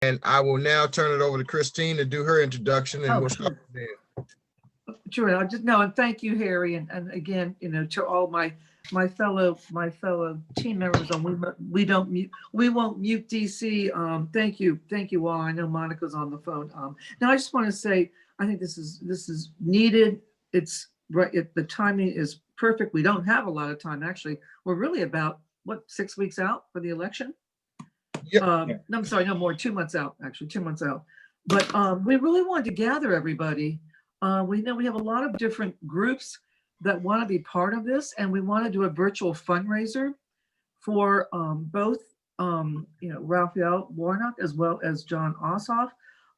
And I will now turn it over to Christine to do her introduction, and Oh, we'll sure. start there. Sure. I just no, and thank you, Harry, and again, to all my fellow team members on we won't mute DC. Thank you all. I know Monica's on the phone. Now I just want to say I think this is needed. It's right. The timing is perfect. We don't have a lot of time actually. We're really about 6 weeks out for the election. Yep. No, I'm sorry, no more. 2 months out, actually, 2 months out. But we really wanted to gather everybody. We know we have a lot of different groups that want to be part of this, and we want to do a virtual fundraiser for both, Raphael Warnock as well as John Ossoff.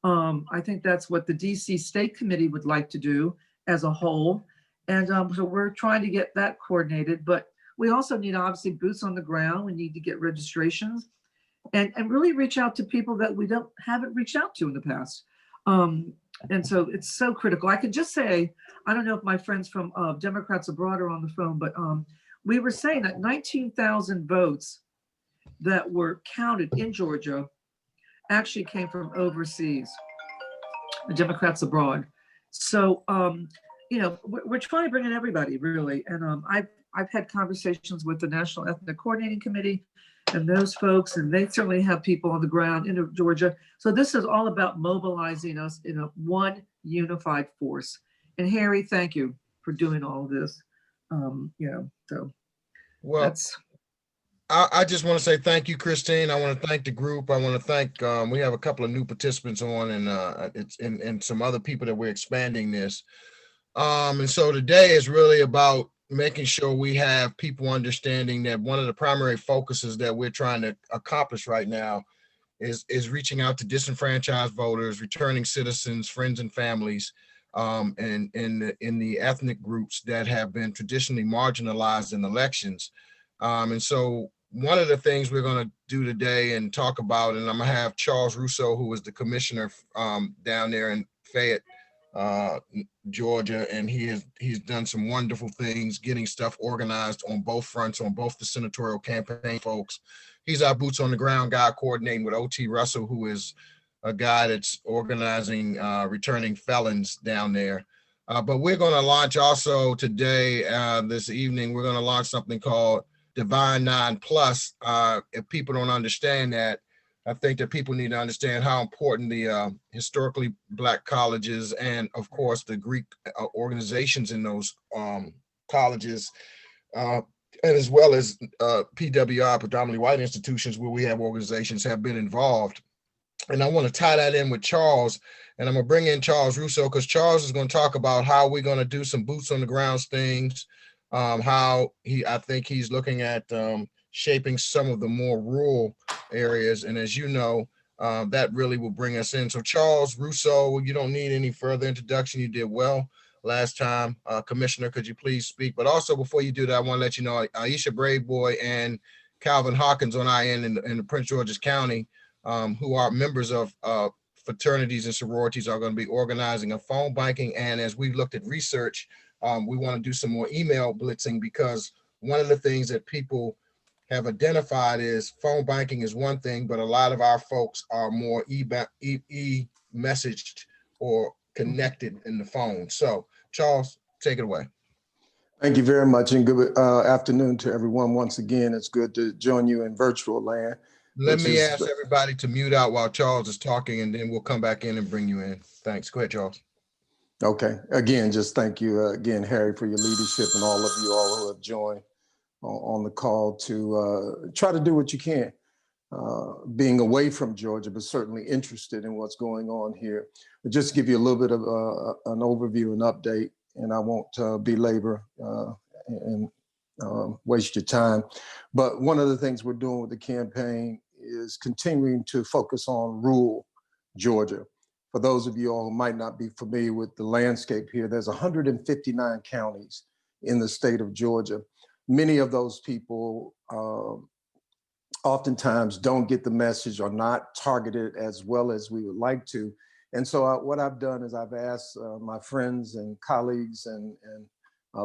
I think that's what the DC State Committee would like to do as a whole. And so we're trying to get that coordinated, but we also need obviously boots on the ground. We need to get registrations and really reach out to people that we haven't reached out to in the past. And so it's so critical. I could just say, I don't know if my friends from Democrats Abroad are on the phone, but we were saying that 19,000 votes that were counted in Georgia actually came from overseas, the Democrats Abroad. So, we're trying to bring in everybody really. And I've had conversations with the National Ethnic Coordinating Committee and those folks, and they certainly have people on the ground in Georgia. So this is all about mobilizing us in one unified force. And Harry, thank you for doing all of this. So well, that's. I just want to say thank you, Christine. I want to thank the group. I want to thank. We have a couple of new participants on, and and some other people that we're expanding this. And so today is really about making sure we have people understanding that one of the primary focuses that we're trying to accomplish right now is reaching out to disenfranchised voters, returning citizens, friends and families, and in the ethnic groups that have been traditionally marginalized in elections. And so one of the things we're going to do today and talk about, and I'm going to have Charles Russo, who is the commissioner down there in Fayette, Georgia, and he's done some wonderful things getting stuff organized on both fronts, on both the senatorial campaign folks. He's our boots on the ground guy, coordinating with OT Russell, who is a guy that's organizing returning felons down there. But we're going to launch also today, this evening, we're going to launch something called Divine 9 Plus. If people don't understand that, I think that people need to understand how important the historically Black colleges and, of course, the Greek organizations in those colleges, and as well as PWI, predominantly white institutions where we have organizations, have been involved. And I want to tie that in with Charles, and I'm going to bring in Charles Russo because Charles is going to talk about how we're going to do some boots on the ground things, how I think he's looking at shaping some of the more rural areas. And as you know, that really will bring us in. So Charles Russo, you don't need any further introduction. You did well last time. Commissioner, could you please speak? But also before you do that, I want to let you know Aisha Braveboy and Calvin Hawkins on our end in the Prince George's County, who are members of fraternities and sororities, are going to be organizing a phone banking. And as we've looked at research, we want to do some more email blitzing, because one of the things that people have identified is phone banking is one thing, but a lot of our folks are more e-messaged or connected in the phone. So Charles, take it away. Thank you very much, and good afternoon to everyone. Once again, it's good to join you in virtual land. Let me ask everybody to mute out while Charles is talking, and then we'll come back in and bring you in. Thanks. Go ahead, Charles. Okay. Again, just thank you again, Harry, for your leadership, and all of you all who have joined on the call to try to do what you can, being away from Georgia, but certainly interested in what's going on here. But just to give you a little bit of an overview and update, and I won't belabor and waste your time. But one of the things we're doing with the campaign is continuing to focus on rural Georgia. For those of you all who might not be familiar with the landscape here, there's 159 counties in the state of Georgia. Many of those people oftentimes don't get the message or not targeted as well as we would like to. And so what I've done is I've asked my friends and colleagues and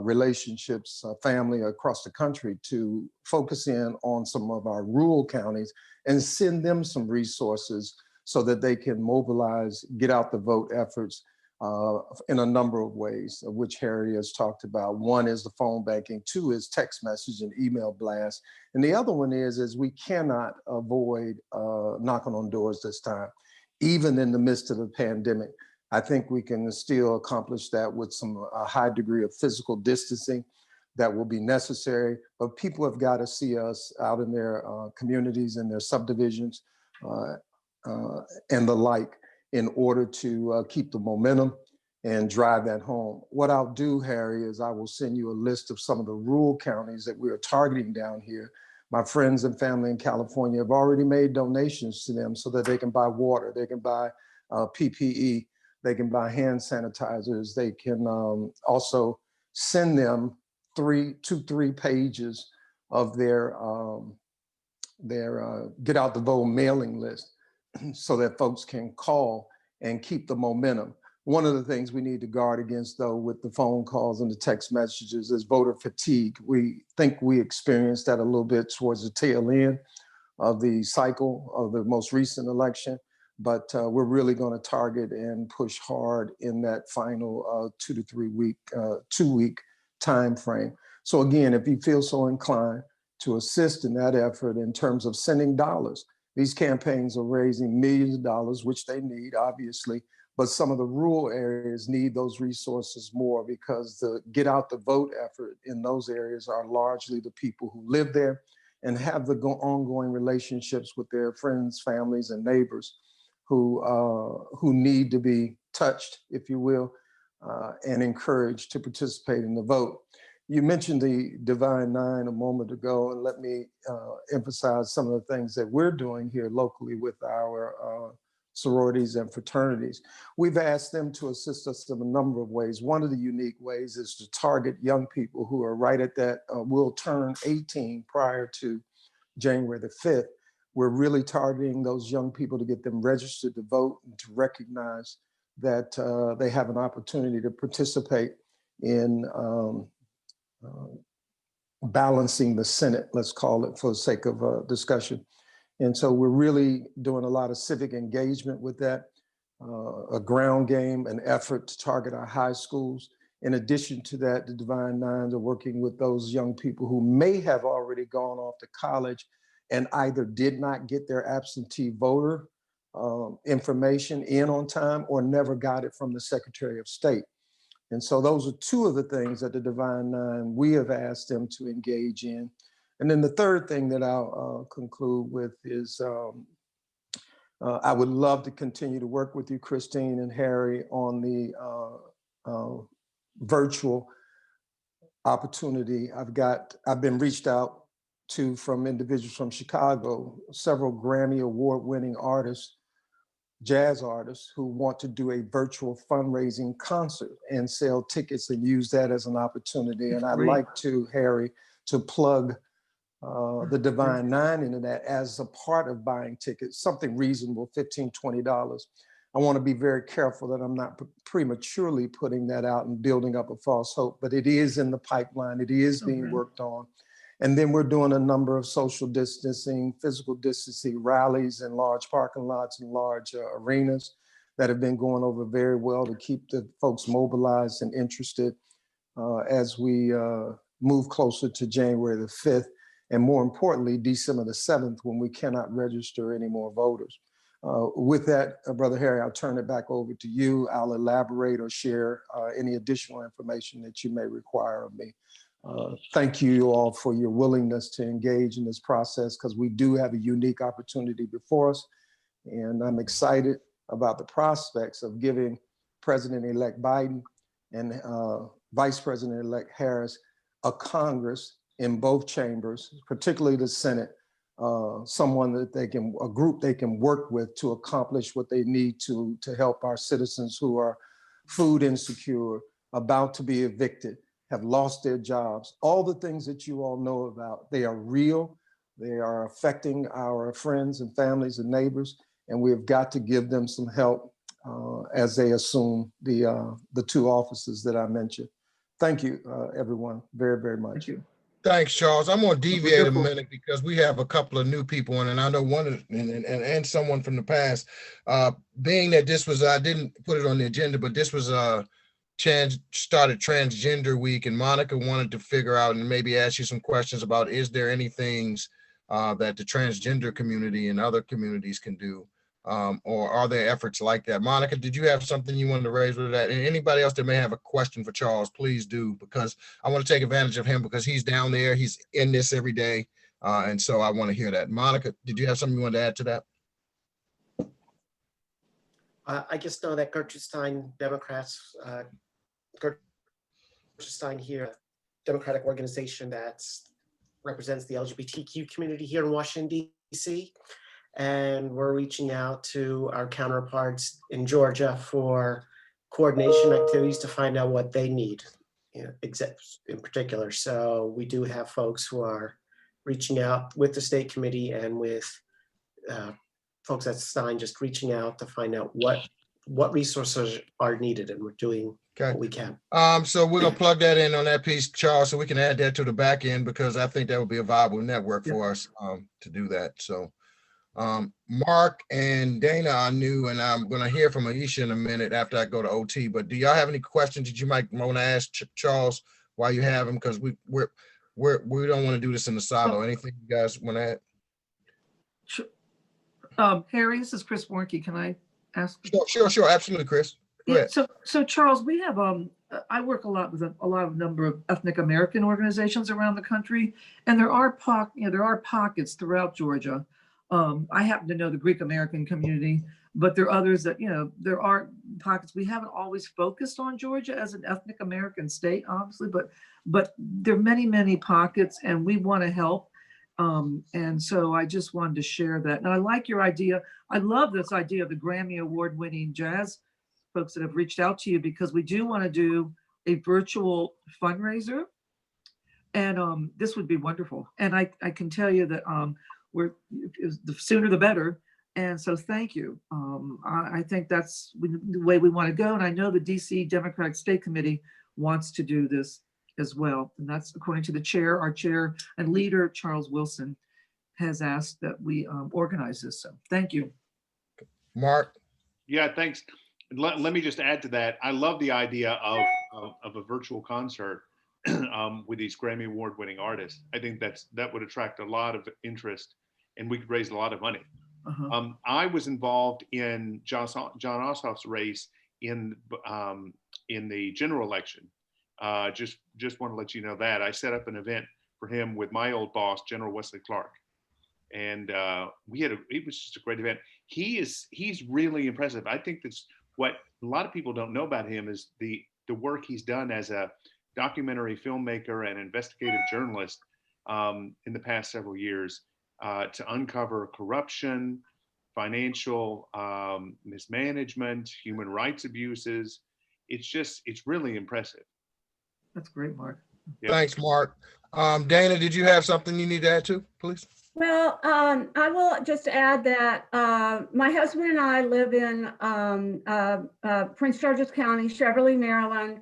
relationships, family across the country to focus in on some of our rural counties and send them some resources so that they can mobilize, get out the vote efforts in a number of ways, of which Harry has talked about. One is the phone banking, two is text message and email blast. And the other one is we cannot avoid knocking on doors this time, even in the midst of the pandemic. I think we can still accomplish that with a high degree of physical distancing that will be necessary, but people have got to see us out in their communities and their subdivisions and the like, in order to keep the momentum and drive that home. What I'll do, Harry, is I will send you a list of some of the rural counties that we are targeting down here. My friends and family in California have already made donations to them so that they can buy water, they can buy PPE, they can buy hand sanitizers, they can also send them 3 pages of their get out the vote mailing list, so that folks can call and keep the momentum. One of the things we need to guard against, though, with the phone calls and the text messages is voter fatigue. We think we experienced that a little bit towards the tail end of the cycle of the most recent election, but we're really going to target and push hard in that final 2 to 3 week, 2-week time frame. So again, if you feel so inclined to assist in that effort in terms of sending dollars, these campaigns are raising millions of dollars, which they need, obviously, but some of the rural areas need those resources more, because the get out the vote effort in those areas are largely the people who live there and have the ongoing relationships with their friends, families, and neighbors who need to be touched, if you will, and encouraged to participate in the vote. You mentioned the Divine Nine a moment ago, and let me emphasize some of the things that we're doing here locally with our sororities and fraternities. We've asked them to assist us in a number of ways. One of the unique ways is to target young people who are right at that, will turn 18 prior to January the 5th. We're really targeting those young people to get them registered to vote and to recognize that they have an opportunity to participate in balancing the Senate, let's call it, for the sake of discussion. And so we're really doing a lot of civic engagement with that, a ground game, an effort to target our high schools. In addition to that, the Divine Nines are working with those young people who may have already gone off to college and either did not get their absentee voter information in on time or never got it from the Secretary of State. And so those are two of the things that the Divine Nine, we have asked them to engage in. And then the third thing that I'll conclude with is I would love to continue to work with you, Christine and Harry, on the virtual opportunity. I've been reached out to from individuals from Chicago, several Grammy Award-winning artists, jazz artists, who want to do a virtual fundraising concert and sell tickets and use that as an opportunity. And I'd like to, Harry, to plug the Divine Nine into that as a part of buying tickets, something reasonable, $15, $20. I want to be very careful that I'm not prematurely putting that out and building up a false hope, but it is in the pipeline. It is being worked on. And then we're doing a number of social distancing, physical distancing rallies in large parking lots and large arenas that have been going over very well to keep the folks mobilized and interested as we move closer to January the 5th. And more importantly, December the 7th, when we cannot register any more voters. With that, Brother Harry, I'll turn it back over to you. I'll elaborate or share any additional information that you may require of me. Thank you all for your willingness to engage in this process, because we do have a unique opportunity before us. And I'm excited about the prospects of giving President-elect Biden and Vice President-elect Harris a Congress in both chambers, particularly the Senate, someone that a group they can work with to accomplish what they need to help our citizens who are food insecure, about to be evicted, have lost their jobs. All the things that you all know about, they are real. They are affecting our friends and families and neighbors, and we've got to give them some help as they assume the two offices that I mentioned. Thank you, everyone, very, very much. Thank you. Thanks, Charles. I'm going to deviate a Wonderful. minute because we have a couple of new people in, and I know one of, and someone from the past. Being that this was, I didn't put it on the agenda, but this was started Transgender Week, and Monica wanted to figure out and maybe ask you some questions about, is there any things that the transgender community and other communities can do? Or are there efforts like that? Monica, did you have something you wanted to raise with that? And anybody else that may have a question for Charles, please do, because I want to take advantage of him because he's down there, he's in this every day. And so I want to hear that. Monica, did you have something you wanted to add to that? I just know that Gertrude Stein, Democrats, Gertrude Stein here, Democratic organization that represents the LGBTQ community here in Washington, D.C. And we're reaching out to our counterparts in Georgia for coordination activities to find out what they need, in particular. So we do have folks who are reaching out with the state committee and with folks at Stein, just reaching out to find out what resources are needed, and we're doing what we can. So we're gonna plug that in on that piece, Charles, so we can add that to the back end, because I think that would be a viable network for us to do that. So Mark and Dana are new, and I'm going to hear from Aisha in a minute after I go to OT. But do y'all have any questions that you might want to ask Charles while you have him? Because we don't want to do this in the silo. Anything you guys want to add? Harry, this is Chris Warnke. Can I ask? Sure, absolutely, Chris. Go ahead. So Charles, we have I work a lot with a number of ethnic American organizations around the country, and there are pockets throughout Georgia. I happen to know the Greek American community, but there are others that, there are pockets. We haven't always focused on Georgia as an ethnic American state, obviously, but there are many, many pockets, and we want to help. And so I just wanted to share that. And I like your idea. I love this idea of the Grammy Award-winning jazz folks that have reached out to you, because we do want to do a virtual fundraiser. And this would be wonderful. And I can tell you that the sooner the better. And so thank you. I think that's the way we want to go. And I know the DC Democratic State Committee wants to do this as well. And that's according to the chair, our chair and leader, Charles Wilson, has asked that we organize this. So thank you. Mark? Yeah, thanks. Let me just add to that. I love the idea of a virtual concert with these Grammy Award-winning artists. I think that would attract a lot of interest, and we could raise a lot of money. I was involved in John Ossoff's race in the general election. Just want to let you know that I set up an event for him with my old boss, General Wesley Clark, and it was just a great event. He's really impressive. I think that's what a lot of people don't know about him is the work he's done as a documentary filmmaker and investigative journalist in the past several years to uncover corruption, financial mismanagement, human rights abuses. It's really impressive. That's great, Mark. Yep. Thanks, Mark. Dana, did you have something you need to add to, please? Well, I will just add that my husband and I live in Prince George's County, Cheverly, Maryland.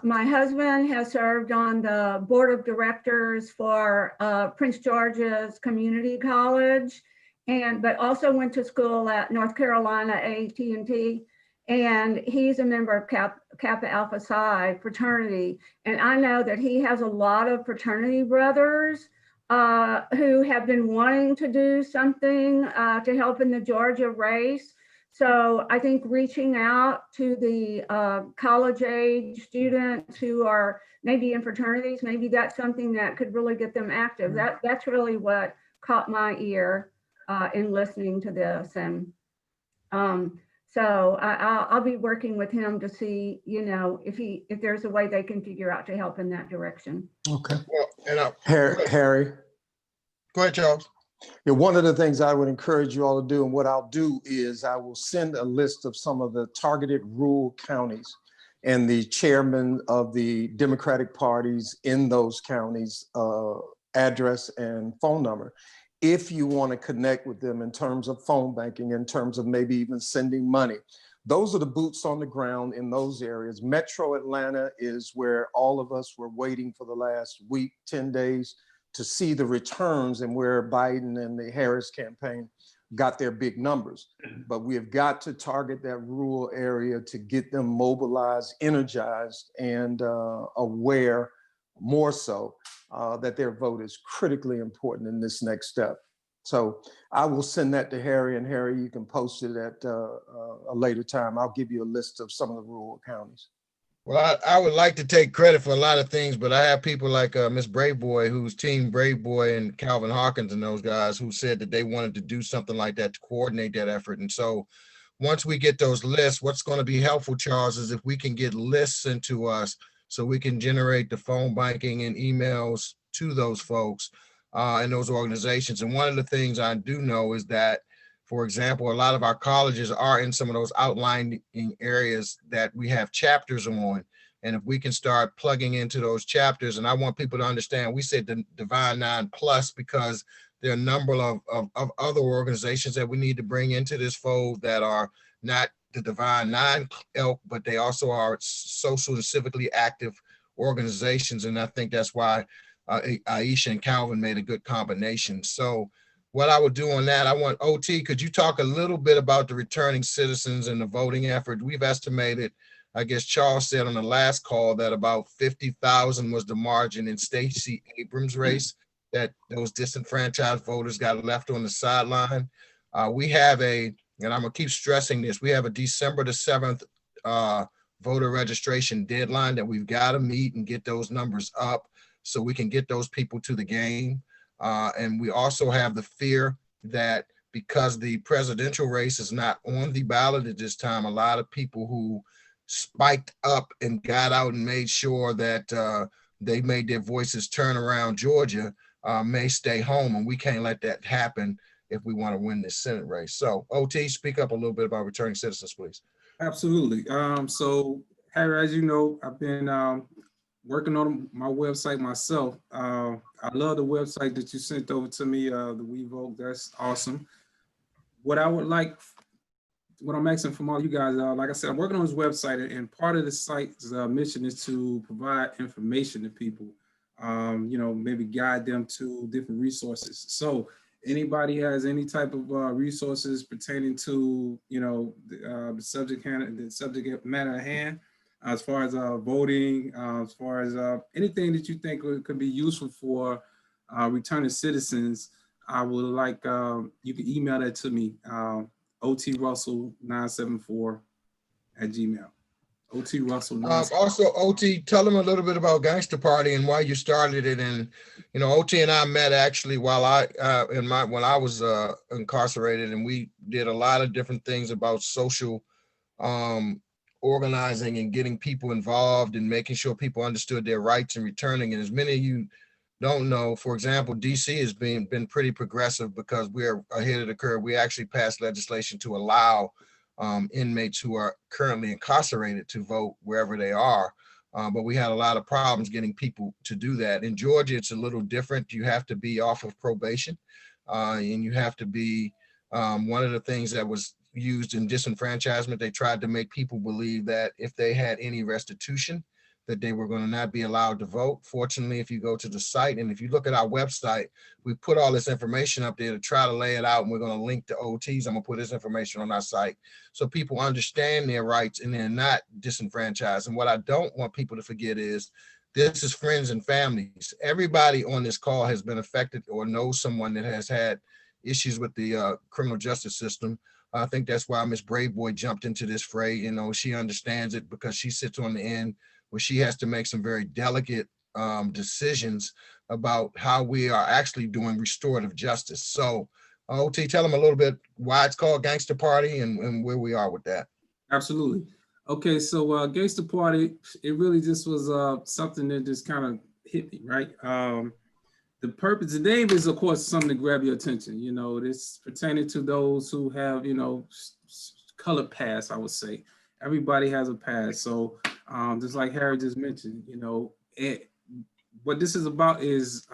My husband has served on the board of directors for Prince George's Community College, but also went to school at North Carolina A&T, and he's a member of Kappa Alpha Psi fraternity. And I know that he has a lot of fraternity brothers who have been wanting to do something to help in the Georgia race. So I think reaching out to the college age students who are maybe in fraternities, maybe that's something that could really get them active. That's really what caught my ear in listening to this. And so I'll be working with him to see, if there's a way they can figure out to help in that direction. Okay. Well, and Harry. Go ahead, Charles. Yeah, one of the things I would encourage you all to do, and what I'll do is I will send a list of some of the targeted rural counties and the chairman of the Democratic parties in those counties, address and phone number. If you want to connect with them in terms of phone banking, in terms of maybe even sending money, those are the boots on the ground in those areas. Metro Atlanta is where all of us were waiting for the last week, 10 days to see the returns, and where Biden and the Harris campaign got their big numbers. But we have got to target that rural area to get them mobilized, energized, and aware more so that their vote is critically important in this next step. So I will send that to Harry, and Harry, you can post it at a later time. I'll give you a list of some of the rural counties. Well, I would like to take credit for a lot of things, but I have people like Miss Brave Boy, who's Team Brave Boy, and Calvin Hawkins and those guys who said that they wanted to do something like that to coordinate that effort. And so once we get those lists, what's going to be helpful, Charles, is if we can get lists sent to us so we can generate the phone banking and emails to those folks and those organizations. And one of the things I do know is that, for example, a lot of our colleges are in some of those outlying areas that we have chapters on. And if we can start plugging into those chapters, and I want people to understand, we said the Divine Nine Plus because there are a number of other organizations that we need to bring into this fold that are not the Divine Nine ilk, but they also are social and civically active organizations. And I think that's why Aisha and Calvin made a good combination. So what I would do on that, I want OT, could you talk a little bit about the returning citizens and the voting effort? We've estimated, I guess Charles said on the last call, that about 50,000 was the margin in Stacey Abrams' race, that those disenfranchised voters got left on the sideline. We have and I'm gonna keep stressing this, we have a December the 7th voter registration deadline that we've got to meet and get those numbers up so we can get those people to the game. And we also have the fear that because the presidential race is not on the ballot at this time, a lot of people who spiked up and got out and made sure that they made their voices turn around Georgia may stay home, and we can't let that happen if we want to win this Senate race. So OT, speak up a little bit about returning citizens, please. Absolutely. So Harry, as you know, I've been working on my website myself. I love the website that you sent over to me, the WeVote. That's awesome. What I would like, what I'm asking from all you guys, like I said, I'm working on this website, and part of the site's mission is to provide information to people, you know, maybe guide them to different resources. So anybody has any type of resources pertaining to, you know, the subject matter at hand, as far as voting, as far as anything that you think could be useful for returning citizens, I would like, you can email that to me, otrussell974@gmail. otrussell974. Also, OT, tell them a little bit about Gangster Party and why you started it. And, you know, OT and I met actually while when I was incarcerated, and we did a lot of different things about social organizing and getting people involved and making sure people understood their rights and returning. And as many of you don't know, for example, DC has been pretty progressive because we're ahead of the curve. We actually passed legislation to allow inmates who are currently incarcerated to vote wherever they are. But we had a lot of problems getting people to do that. In Georgia, it's a little different. You have to be off of probation, and you have to be, one of the things that was used in disenfranchisement, they tried to make people believe that if they had any restitution, that they were going to not be allowed to vote. Fortunately, if you go to the site, and if you look at our website, we put all this information up there to try to lay it out, and we're going to link to OTs. I'm going to put this information on our site so people understand their rights and they're not disenfranchised. And what I don't want people to forget is this is friends and families. Everybody on this call has been affected or knows someone that has had issues with the criminal justice system. I think that's why Miss Brave Boy jumped into this fray. You know, she understands it because she sits on the end where she has to make some very delicate decisions about how we are actually doing restorative justice. So OT, tell them a little bit why it's called Gangster Party and where we are with that. Absolutely. Okay, so Gangster Party, it really just was something that just kind of hit me, right? The purpose, the name is, of course, something to grab your attention. You know, this pertaining to those who have, you know, colored past, I would say. Everybody has a past. So just like Harry just mentioned, you know, what this is about is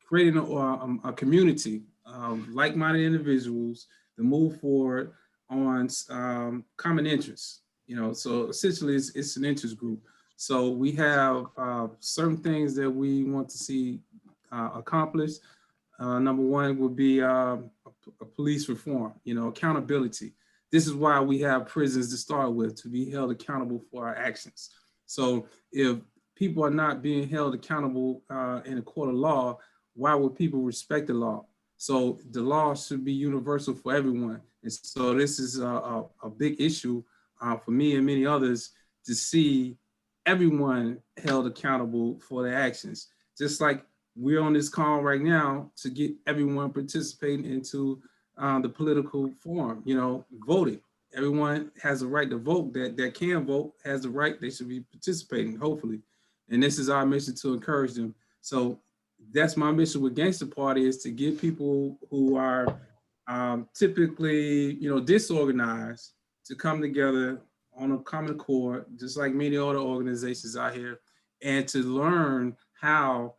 creating a community of like-minded individuals to move forward on common interests. So essentially it's an interest group. So we have certain things that we want to see accomplished. Number one would be a police reform, accountability. This is why we have prisons to start with, to be held accountable for our actions. So if people are not being held accountable in a court of law, why would people respect the law? So the law should be universal for everyone. And so this is a big issue for me and many others to see everyone held accountable for their actions. Just like we're on this call right now to get everyone participating into the political forum, voting. Everyone has a right to vote, that can vote, has the right, they should be participating, hopefully. And this is our mission to encourage them. So that's my mission with Gangster Party, is to get people who are typically, disorganized to come together on a common accord, just like many other organizations out here, and to learn how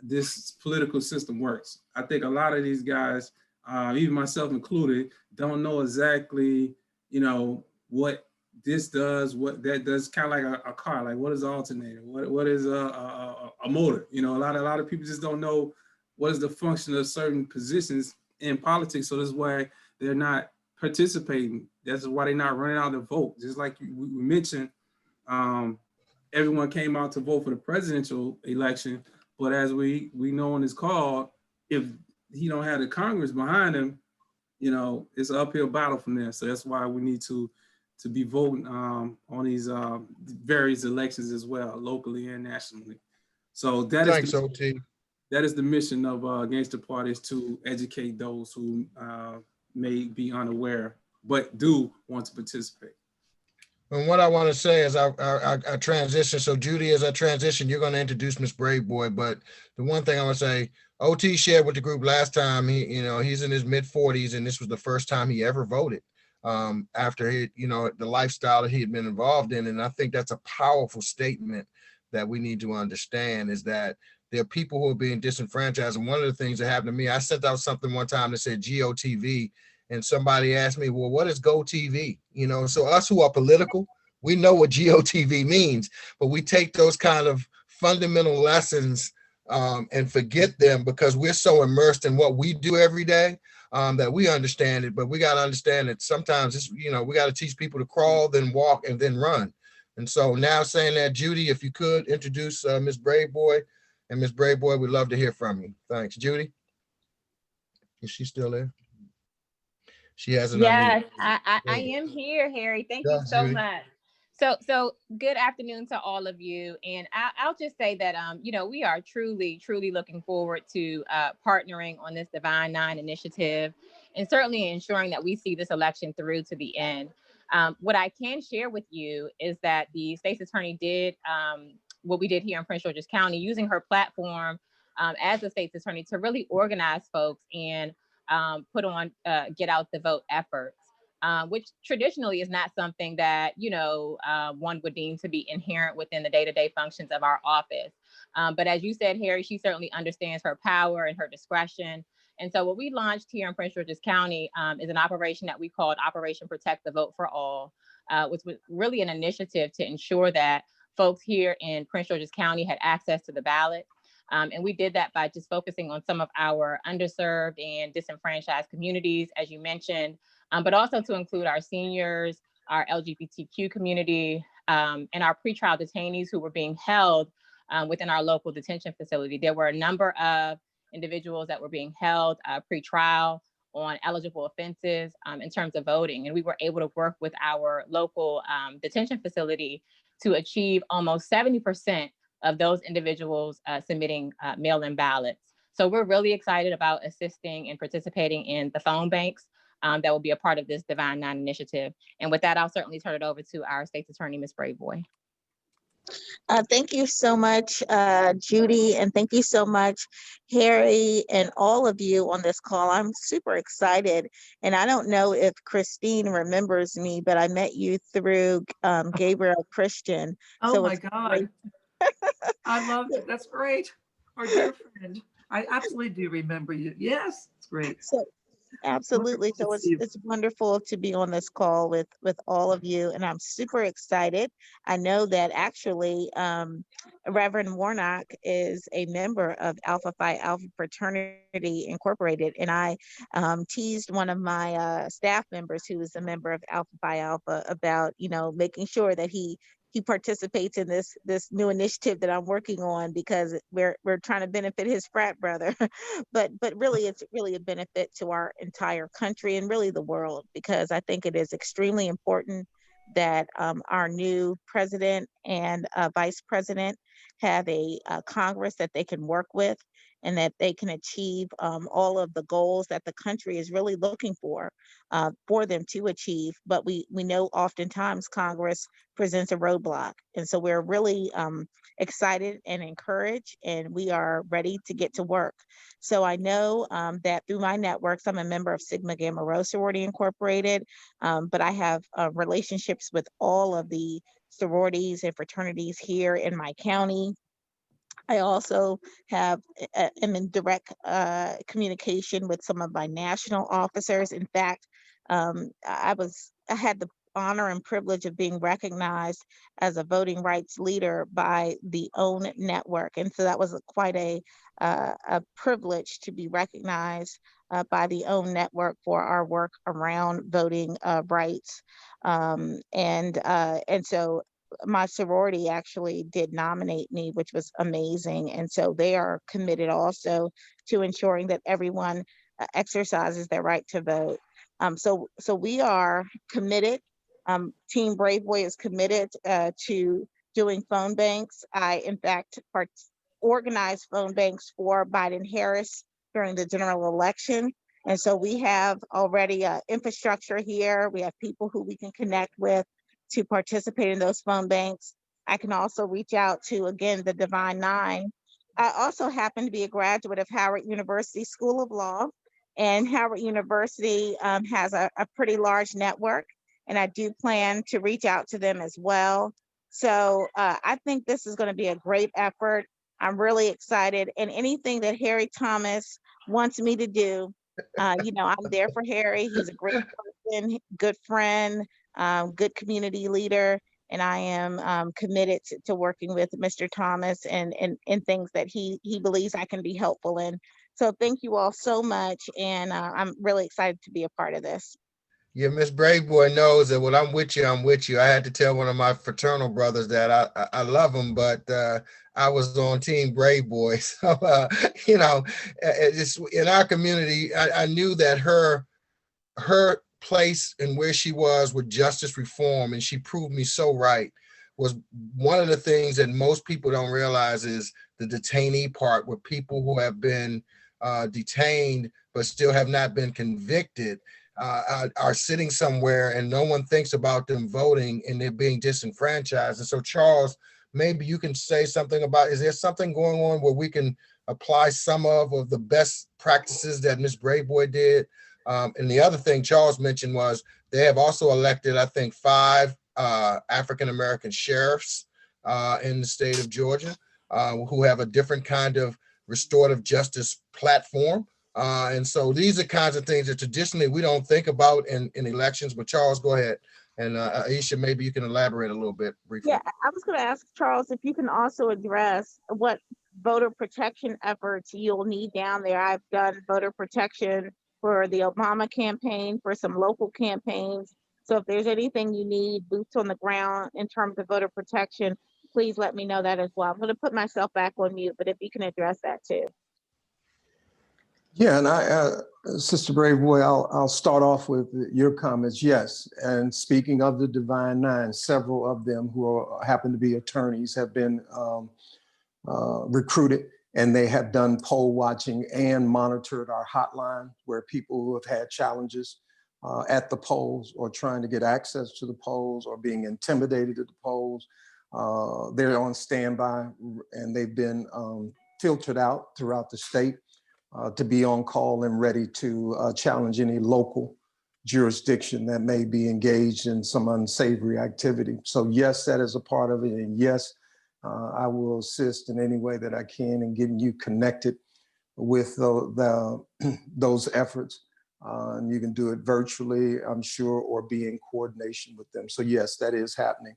this political system works. I think a lot of these guys, even myself included, don't know exactly, what this does, what that does. Kind of like a car, like what is an alternator? What is a motor? A lot of people just don't know what is the function of certain positions in politics. So that's why they're not participating. That's why they're not running out to vote. Just like we mentioned, everyone came out to vote for the presidential election, but as we know on this call, if he don't have the Congress behind him, it's an uphill battle from there. So that's why we need to be voting on these various elections as well, locally and nationally. So that is the mission of Gangster Party, is to educate those who may be unaware but do want to participate. And what I want to say is I transition. So Judy, as I transition, you're going to introduce Miss Brave Boy. But the one thing I want to say, OT shared with the group last time. He's in his mid 40s, and this was the first time he ever voted after the lifestyle that he had been involved in. And I think that's a powerful statement that we need to understand, is that there are people who are being disenfranchised. And one of the things that happened to me, I sent out something one time that said GOTV. And somebody asked me, well, what is GoTV? So us who are political, we know what GOTV means, but we take those kind of fundamental lessons and forget them because we're so immersed in what we do every day that we understand it. But we got to understand that sometimes it's, we got to teach people to crawl, then walk, and then run. And so now saying that, Judy, if you could introduce Miss Brave Boy, and Miss Brave Boy, we'd love to hear from you. Thanks. Judy? Is she still there? She hasn't. Yes, I am here, Harry. Thank you so much. So good afternoon to all of you. And I'll just say that, we are truly looking forward to partnering on this Divine Nine initiative, and certainly ensuring that we see this election through to the end. What I can share with you is that the state's attorney did what we did here in Prince George's County, using her platform as a state's attorney to really organize folks and put on get out the vote efforts, which traditionally is not something that, one would deem to be inherent within the day-to-day functions of our office. But as you said, Harry, she certainly understands her power and her discretion. And so what we launched here in Prince George's County is an operation that we called Operation Protect the Vote for All, which was really an initiative to ensure that folks here in Prince George's County had access to the ballot. And we did that by just focusing on some of our underserved and disenfranchised communities, as you mentioned, but also to include our seniors, our LGBTQ community, and our pretrial detainees who were being held within our local detention facility. There were a number of individuals that were being held pretrial on eligible offenses in terms of voting. And we were able to work with our local detention facility to achieve almost 70% of those individuals submitting mail-in ballots. So we're really excited about assisting and participating in the phone banks that will be a part of this Divine Nine initiative. And with that, I'll certainly turn it over to our state's attorney, Ms. Brave Boy. Thank you so much, Judy, and thank you so much, Harry, and all of you on this call. I'm super excited, and I don't know if Christine remembers me, but I met you through Gabriel Christian. Oh so my God. I love it. That's great. Our dear friend. I absolutely do remember you. Yes, it's great. Absolutely. So it's wonderful to be on this call with all of you, and I'm super excited. I know that actually Reverend Warnock is a member of Alpha Phi Alpha Fraternity Incorporated, and I teased one of my staff members who is a member of Alpha Phi Alpha about, you know, making sure that he participates in this new initiative that I'm working on, because we're trying to benefit his frat brother. but really, it's really a benefit to our entire country and really the world, because I think it is extremely important that our new president and vice president have a Congress that they can work with, and that they can achieve all of the goals that the country is really looking for them to achieve. But we know oftentimes Congress presents a roadblock. And so we're really excited and encouraged, and we are ready to get to work. So I know that through my networks, I'm a member of Sigma Gamma Rho Sorority Incorporated, but I have relationships with all of the sororities and fraternities here in my county. I also am in direct communication with some of my national officers. In fact, I had the honor and privilege of being recognized as a voting rights leader by the OWN network, and so that was quite a privilege to be recognized by the OWN network for our work around voting rights, and so my sorority actually did nominate me, which was amazing. And so they are committed also to ensuring that everyone exercises their right to vote. So we are committed. Team Brave Boy is committed to doing phone banks. I, in fact, organized phone banks for Biden-Harris during the general election. And so we have already infrastructure here. We have people who we can connect with to participate in those phone banks. I can also reach out to, again, the Divine Nine. I also happen to be a graduate of Howard University School of Law, and Howard University has a pretty large network, and I do plan to reach out to them as well. So I think this is going to be a great effort. I'm really excited, and anything that Harry Thomas wants me to do, you know, I'm there for Harry. He's a great person, good friend, good community leader, and I am committed to working with Mr. Thomas and things that he believes I can be helpful in. So thank you all so much, and I'm really excited to be a part of this. Yeah, Miss Brave Boy knows that when I'm with you, I'm with you. I had to tell one of my fraternal brothers that I love him, but I was on Team Brave Boy. So, you know, it's in our community. I knew that her place and where she was with justice reform, and she proved me so right, was one of the things that most people don't realize is the detainee part, where people who have been detained but still have not been convicted are sitting somewhere, and no one thinks about them voting, and they're being disenfranchised. And so, Charles, maybe you can say something about, is there something going on where we can apply some of the best practices that Ms. Brave Boy did? And the other thing Charles mentioned was they have also elected, I think, 5 African-American sheriffs in the state of Georgia who have a different kind of restorative justice platform. And so these are kinds of things that traditionally we don't think about in elections. But Charles, go ahead. And Aisha, maybe you can elaborate a little bit briefly. Yeah, I was going to ask Charles if you can also address what voter protection efforts you'll need down there. I've done voter protection for the Obama campaign, for some local campaigns. So if there's anything you need, boots on the ground in terms of voter protection, please let me know that as well. I'm going to put myself back on mute, but if you can address that too. Yeah, and Sister Brave Boy, I'll start off with your comments. Yes, and speaking of the Divine Nine, several of them who happen to be attorneys have been recruited, and they have done poll watching and monitored our hotline, where people who have had challenges at the polls or trying to get access to the polls or being intimidated at the polls, they're on standby, and they've been filtered out throughout the state to be on call and ready to challenge any local jurisdiction that may be engaged in some unsavory activity. So yes, that is a part of it. And yes, I will assist in any way that I can in getting you connected with those efforts. And you can do it virtually, I'm sure, or be in coordination with them. So yes, that is happening.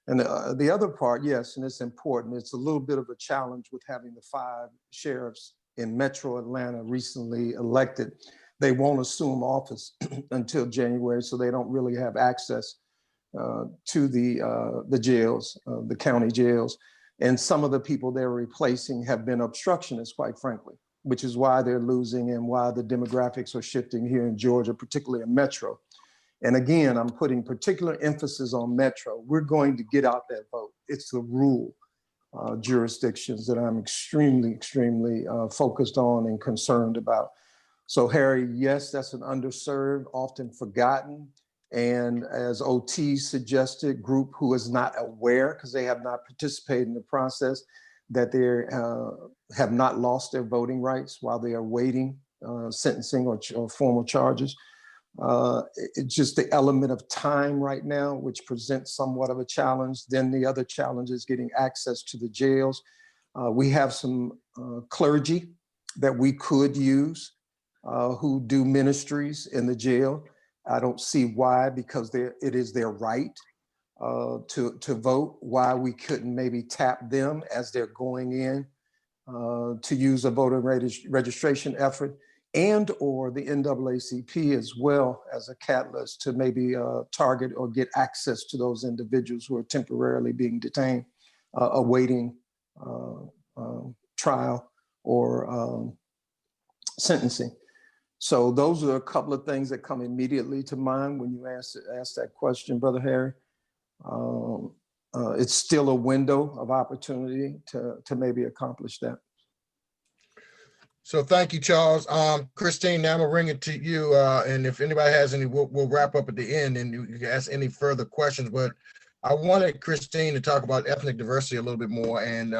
And the other part, yes, and it's important, it's a little bit of a challenge with having the 5 sheriffs in Metro Atlanta recently elected. They won't assume office until January, so they don't really have access to the jails, the county jails. And some of the people they're replacing have been obstructionists, quite frankly, which is why they're losing and why the demographics are shifting here in Georgia, particularly in Metro. And again, I'm putting particular emphasis on Metro. We're going to get out that vote. It's the rural jurisdictions that I'm extremely focused on and concerned about. So Harry, yes, that's an underserved, often forgotten, and as OT suggested, group who is not aware because they have not participated in the process, that they have not lost their voting rights while they are waiting sentencing or formal charges. It's just the element of time right now, which presents somewhat of a challenge. Then the other challenge is getting access to the jails. We have some clergy that we could use who do ministries in the jail. I don't see why, because it is their right to vote, why we couldn't maybe tap them as they're going in to use a voter registration effort, and or the NAACP as well as a catalyst to maybe target or get access to those individuals who are temporarily being detained, awaiting trial or sentencing. So those are a couple of things that come immediately to mind when you ask that question, Brother Harry. It's still a window of opportunity to maybe accomplish that. So thank you, Charles. Christine, now I'm gonna bring it to you. And if anybody has any, we'll wrap up at the end and you can ask any further questions. But I wanted Christine to talk about ethnic diversity a little bit more, and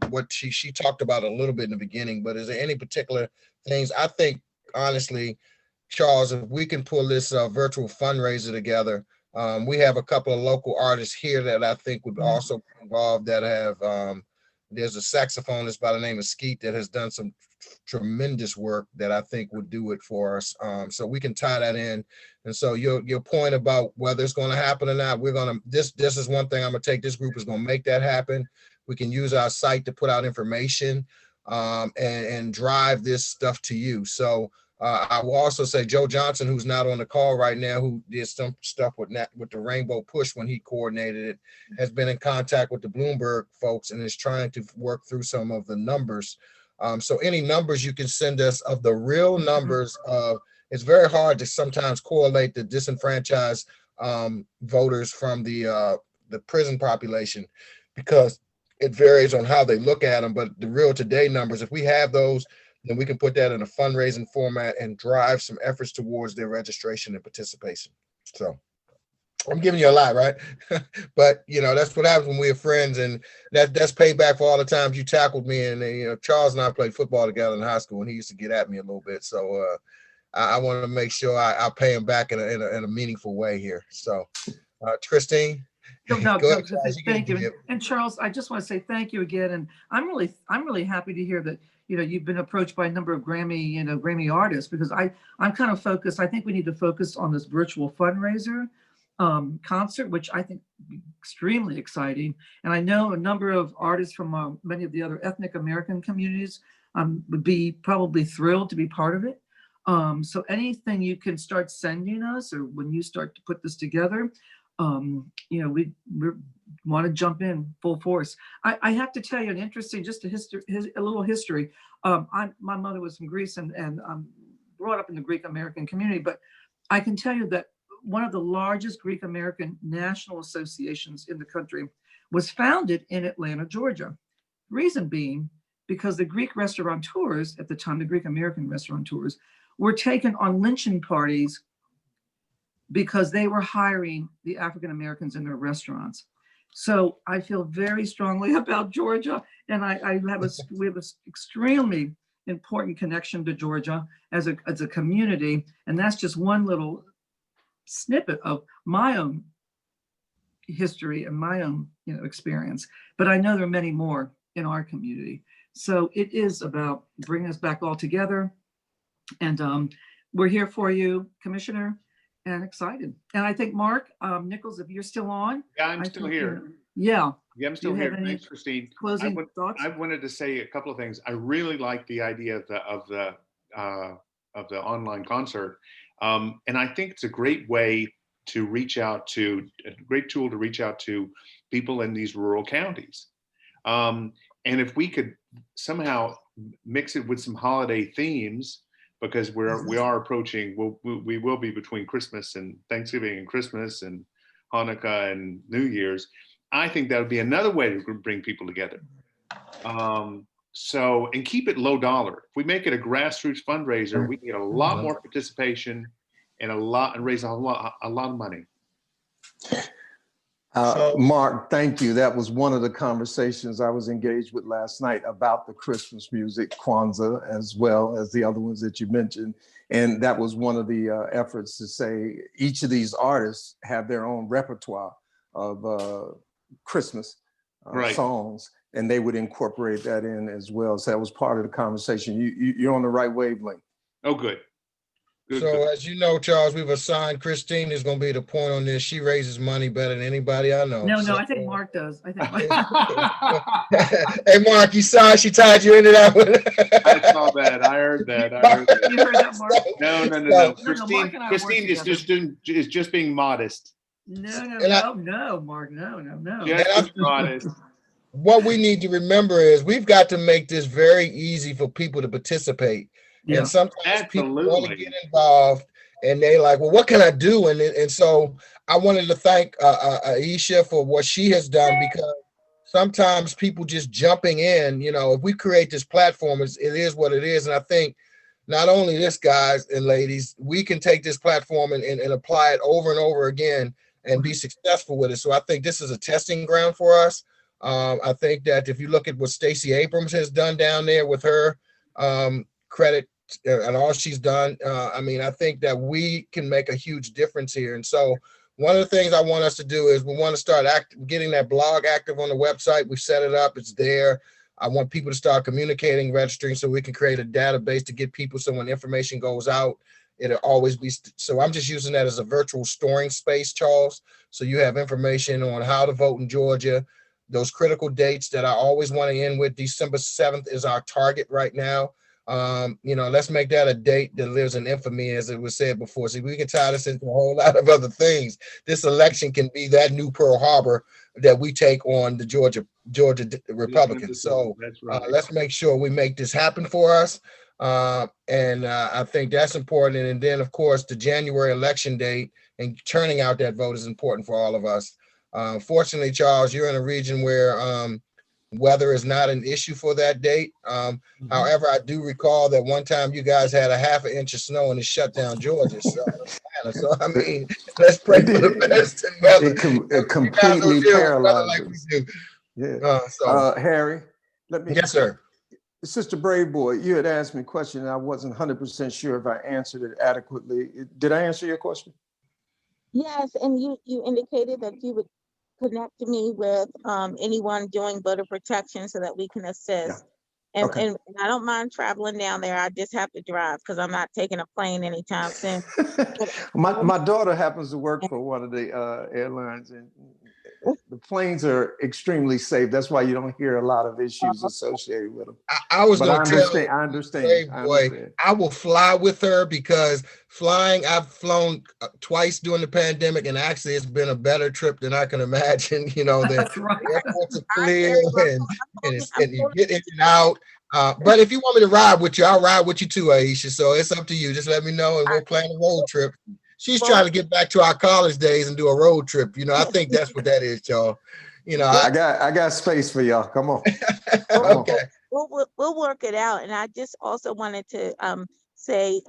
what she talked about a little bit in the beginning. But is there any particular things? I think, honestly, Charles, if we can pull this virtual fundraiser together, we have a couple of local artists here that I think would also be involved that have, there's a saxophonist by the name of Skeet that has done some tremendous work that I think would do it for us. So we can tie that in. And so your point about whether it's going to happen or not, we're going to, this is one thing I'm going to take. This group is going to make that happen. We can use our site to put out information and drive this stuff to you. So I will also say Joe Johnson, who's not on the call right now, who did some stuff with the Rainbow Push when he coordinated it, has been in contact with the Bloomberg folks and is trying to work through some of the numbers. So any numbers you can send us of the real numbers of, it's very hard to sometimes correlate the disenfranchised voters from the prison population because it varies on how they look at them. But the real today numbers, if we have those, then we can put that in a fundraising format and drive some efforts towards their registration and participation. So I'm giving you a lot, right? But you know, that's what happens when we're friends, and that's payback for all the times you tackled me. And you know, Charles and I played football together in high school, and he used to get at me a little bit. So I want to make sure I pay him back in a meaningful way here. So Christine. No, thank you. And Charles, I just want to say thank you again. And I'm really happy to hear that, you know, you've been approached by a number of Grammy artists, because I'm kind of focused. I think we need to focus on this virtual fundraiser concert, which I think would be extremely exciting. And I know a number of artists from many of the other ethnic American communities would be probably thrilled to be part of it. So anything you can start sending us, or when you start to put this together, you know, we want to jump in full force. I have to tell you an interesting, just a little history. My mother was from Greece and brought up in the Greek American community, but I can tell you that one of the largest Greek American national associations in the country was founded in Atlanta, Georgia. Reason being, because the Greek restaurateurs at the time, the Greek American restaurateurs, were taken on lynching parties because they were hiring the African Americans in their restaurants. So I feel very strongly about Georgia, and we have an extremely important connection to Georgia as a community, and that's just one little snippet of my own history and my own experience. But I know there are many more in our community. So it is about bringing us back all together, and we're here for you, Commissioner, and excited. And I think Mark Nichols, if you're still on. Yeah, I'm still here. Yeah. Yeah, I'm still you have here. any Thanks, Christine. Closing thoughts? I wanted to say a couple of things. I really like the idea of the online concert, and I think it's a great way to reach out to a great tool to reach out to people in these rural counties. And if we could somehow mix it with some holiday themes, because we are approaching, we will be between Christmas and Thanksgiving and Christmas and Hanukkah and New Year's. I think that would be another way to bring people together. So, and keep it low dollar. If we make it a grassroots fundraiser, we can get a lot more participation and raise a lot of money. Mark, thank you. That was one of the conversations I was engaged with last night about the Christmas music, Kwanzaa, as well as the other ones that you mentioned. And that was one of the efforts to say each of these artists have their own repertoire of Christmas songs, and they would incorporate that in as well. So that was part of the conversation. You're on the right wavelength. Oh, good. As you know, Charles, we've assigned Christine is going to be the point on this. She raises money better than anybody I know. No, I think Mark does. I think Hey, Mark, you saw she tied you into that one. I saw that. I heard that. You heard that, Mark? No. Christine is just being modest. No, Mark, no. Just modest. What we need to remember is we've got to make this very easy for people to participate. Yeah. And sometimes people want to get involved and they like, well, what can I do? And so I wanted to thank Aisha for what she has done, because sometimes people just jumping in, if we create this platform, it is what it is. And I think not only this, guys and ladies, we can take this platform and apply it over and over again and be successful with it. So I think this is a testing ground for us. I think that if you look at what Stacey Abrams has done down there with her credit and all she's done, I think that we can make a huge difference here. And so one of the things I want us to do is we want to start getting that blog active on the website. We've set it up. It's there. I want people to start communicating, registering, so we can create a database to get people. So when information goes out, it'll always be. So I'm just using that as a virtual storing space, Charles. So you have information on how to vote in Georgia, those critical dates that I always want to end with. December 7th is our target right now. Let's make that a date that lives in infamy, as it was said before. See, we can tie this into a whole lot of other things. This election can be that new Pearl Harbor that we take on the Georgia Republicans. So let's make sure we make this happen for us. And I think that's important. And then, of course, the January election date and turning out that vote is important for all of us. Fortunately, Charles, you're in a region where weather is not an issue for that date. However, I do recall that one time you guys had a half an inch of snow and it shut down Georgia. So let's pray for the best in weather. It completely paralyzes. Harry, Yes, sir. Sister Brave Boy, you had asked me a question and I wasn't 100% sure if I answered it adequately. Did I answer your question? Yes, and you indicated that you would connect me with anyone doing voter protection so that we can assist. Yeah. And I don't mind traveling down there. I just have to drive because I'm not taking a plane anytime soon. my daughter happens to work for one of the airlines, and the planes are extremely safe. That's why you don't hear a lot of issues associated with them. I understand. I will fly with her because I've flown twice during the pandemic, and actually it's been a better trip than I can imagine. The airports are clear and you get in and out. But if you want me to ride with you, I'll ride with you too, Aisha. So it's up to you. Just let me know and we'll plan a road trip. She's trying to get back to our college days and do a road trip. I think that's what that is, y'all. I got space for y'all. Come on. Okay. We'll work it out. And I just also wanted to say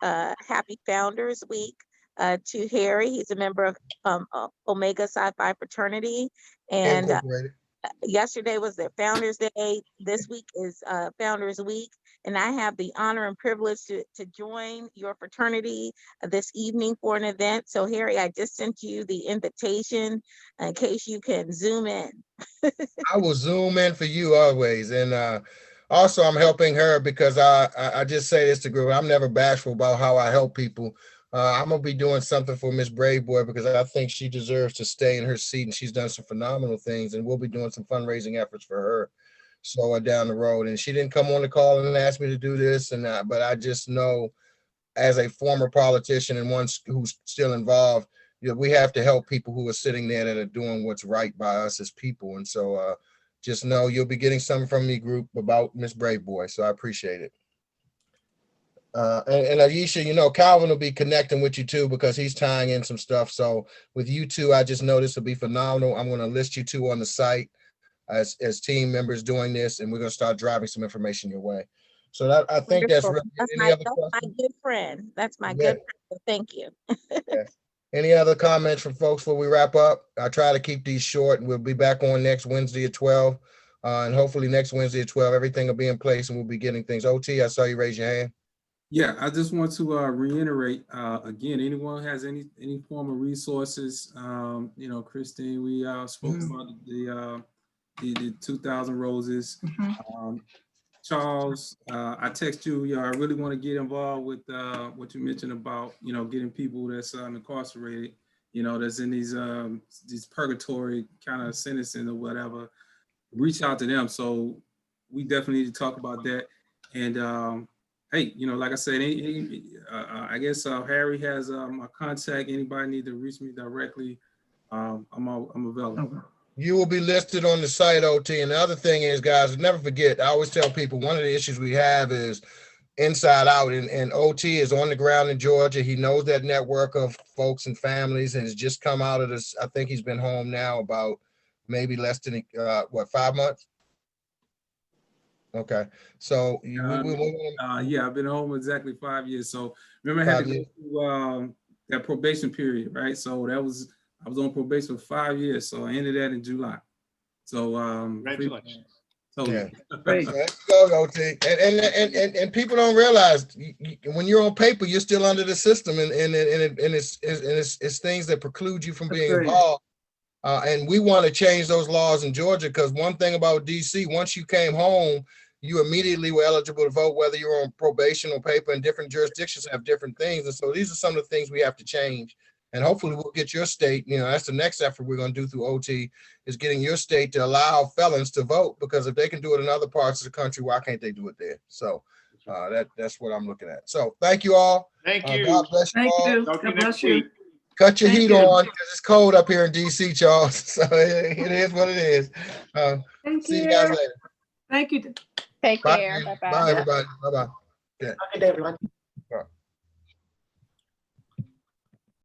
happy Founders Week to Harry. He's a member of Omega Psi Phi fraternity. And yesterday was their Founders Day. This week is Founders Week. And I have the honor and privilege to join your fraternity this evening for an event. So Harry, I just sent you the invitation in case you can Zoom in. I will Zoom in for you always. And also I'm helping her because I just say this to group. I'm never bashful about how I help people. I'm gonna be doing something for Miss Brave Boy because I think she deserves to stay in her seat, and she's done some phenomenal things, and we'll be doing some fundraising efforts for her. So down the road, and she didn't come on the call and ask me to do this, and but I just know, as a former politician and one who's still involved, we have to help people who are sitting there that are doing what's right by us as people. And so just know you'll be getting something from me, group, about Miss Brave Boy. So I appreciate it. And Aisha, Calvin will be connecting with you too, because he's tying in some stuff. So with you two, I just know this will be phenomenal. I'm going to list you two on the site as team members doing this, and we're going to start driving some information your way. So that, I think that's really, that's my good friend. That's my good friend. Thank you. Yes. Any other comments from folks before we wrap up? I try to keep these short, and we'll be back on next Wednesday at 12. And hopefully next Wednesday at 12, everything will be in place and we'll be getting things. OT, I saw you raise your hand. Yeah, I just want to reiterate, again, anyone has any form of resources, Christine, we spoke about the 2,000 roses. Charles, I text you, I really want to get involved with what you mentioned about, getting people that's incarcerated, that's in these purgatory kind of sentencing or whatever, reach out to them. So we definitely need to talk about that. And hey, like I said, I guess Harry has my contact. Anybody need to reach me directly, I'm available. You will be listed on the site, OT. And the other thing is, guys, never forget, I always tell people one of the issues we have is inside out, and OT is on the ground in Georgia. He knows that network of folks and families, and has just come out of this. I think he's been home now about maybe less than 5 months. Okay, so yeah, I've been home exactly 5 years. So remember, I had to go through that probation period, right? So I was on probation for 5 years. So I ended that in July. So congratulations. Yeah. Let's go, OT. And people don't realize when you're on paper, you're still under the system, and it's things that preclude you from being involved. And we want to change those laws in Georgia, because one thing about DC, once you came home, you immediately were eligible to vote, whether you're on probation or paper, and different jurisdictions have different things. And so these are some of the things we have to change. And hopefully we'll get your state, that's the next effort we're going to do through OT, is getting your state to allow felons to vote, because if they can do it in other parts of the country, why can't they do it there? So that's what I'm looking at. So thank you all. Thank you. God bless you all. God bless you. Cut your heat on, because it's cold up here in DC, Charles. So it is what it is. See you guys later. Thank you. Take Bye, care. Bye-bye. Bye, everybody. Bye-bye. Have a good day, everyone.